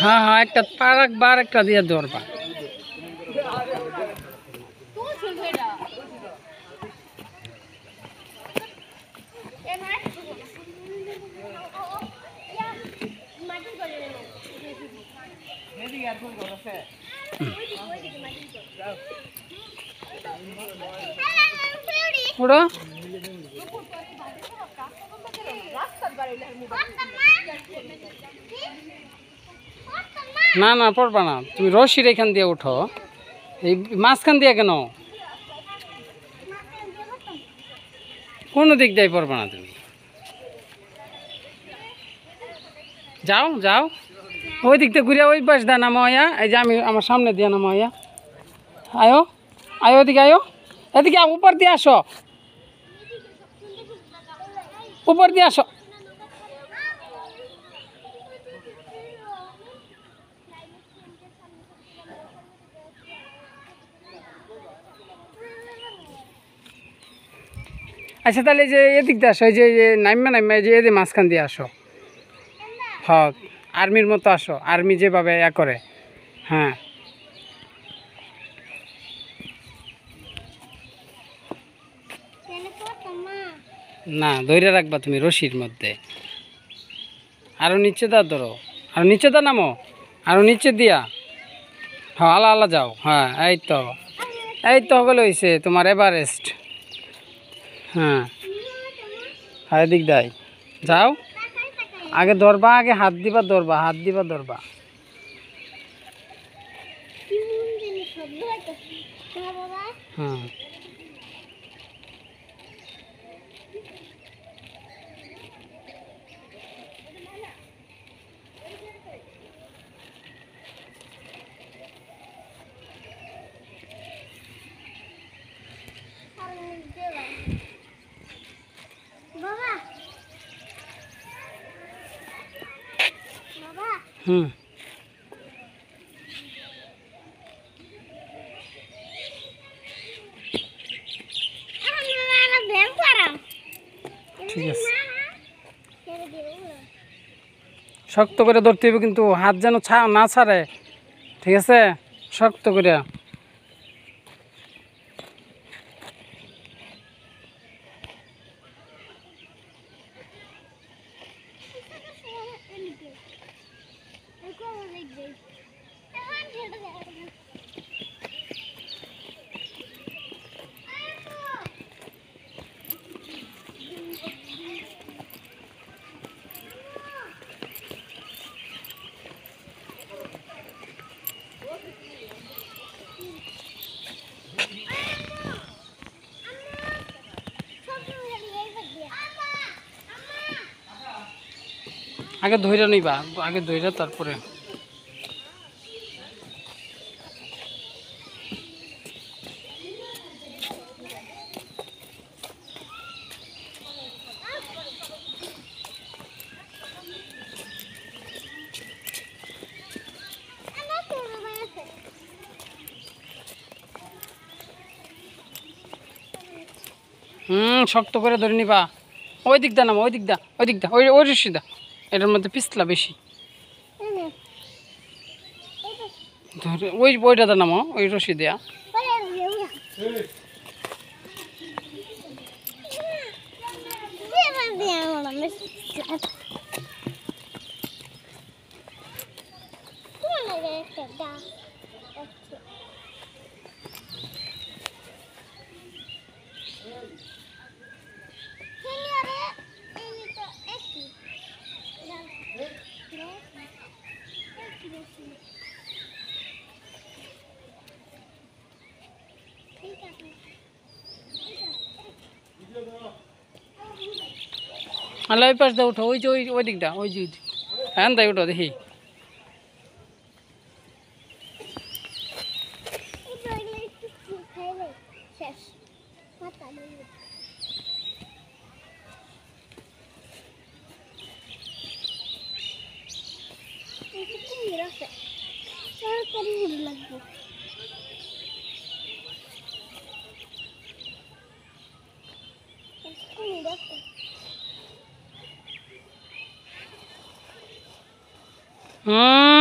হ্যাঁ হ্যাঁ, একটা পারাক বার একটা দিয়ে ধরবা। উড়ো না না, পড়বা না তুমি, রশির এখান দিয়ে উঠো। এই মাঝখান দিয়ে কেন? কোনো দিক দিয়ে পড়বা না তুমি, যাও যাও ওই দিক দিয়ে ঘুরে ওই পাশ দিয়ে নামো আয়া। এই যে আমি আমার সামনে দিয়ে নামো আয়া। আয়ো আয়ো, ওদিকে আয়ো, এদিকে উপর দিয়ে আসো, উপর দিয়ে আসো। আচ্ছা তাহলে যে এদিক দিয়ে আসো, এই যে নাইমা নাইমা যে এদের মাঝখান দিয়ে আসো। হ্যাঁ, আর্মির মতো আসো, আর্মি যেভাবে ইয়া করে। হ্যাঁ না, ধরে রাখবা তুমি রশির মধ্যে। আরো নিচে দাও, ধরো আরো নিচে দাও, নামো আরো নিচে দিয়া। হ্যাঁ আলা আলা যাও। হ্যাঁ এই তো হলে হয়েছে তোমার এভারেস্ট। হ্যাঁ হ্যাঁ, এদিক দাই যাও। আগে ধরবা, আগে হাত দিবা ধরবা, হাত দিবা ধরবা। হ্যাঁ হুম, ঠিক আছে। শক্ত করে ধরতে হবে কিন্তু, হাত যেন না ছাড়ে, ঠিক আছে? শক্ত করে। আগে ধইরা নিবা, আগে ধইরা তারপরে। শক্ত করে ধরে নিবা। ওই দিক দা নামা, ওই দিক দা, ওই দিক দা, ওই ওই রশি দা, এটার মধ্যে পিছলা বেশি। ধরে ওই বইটা দা নামো, ওই রশি দেয়া। আল্লাহ ওই পাশ দিয়ে উঠো, ওই যে ওই দিকটা, ওই যে হ্যাঁ তাই উঠো দেখি। হুম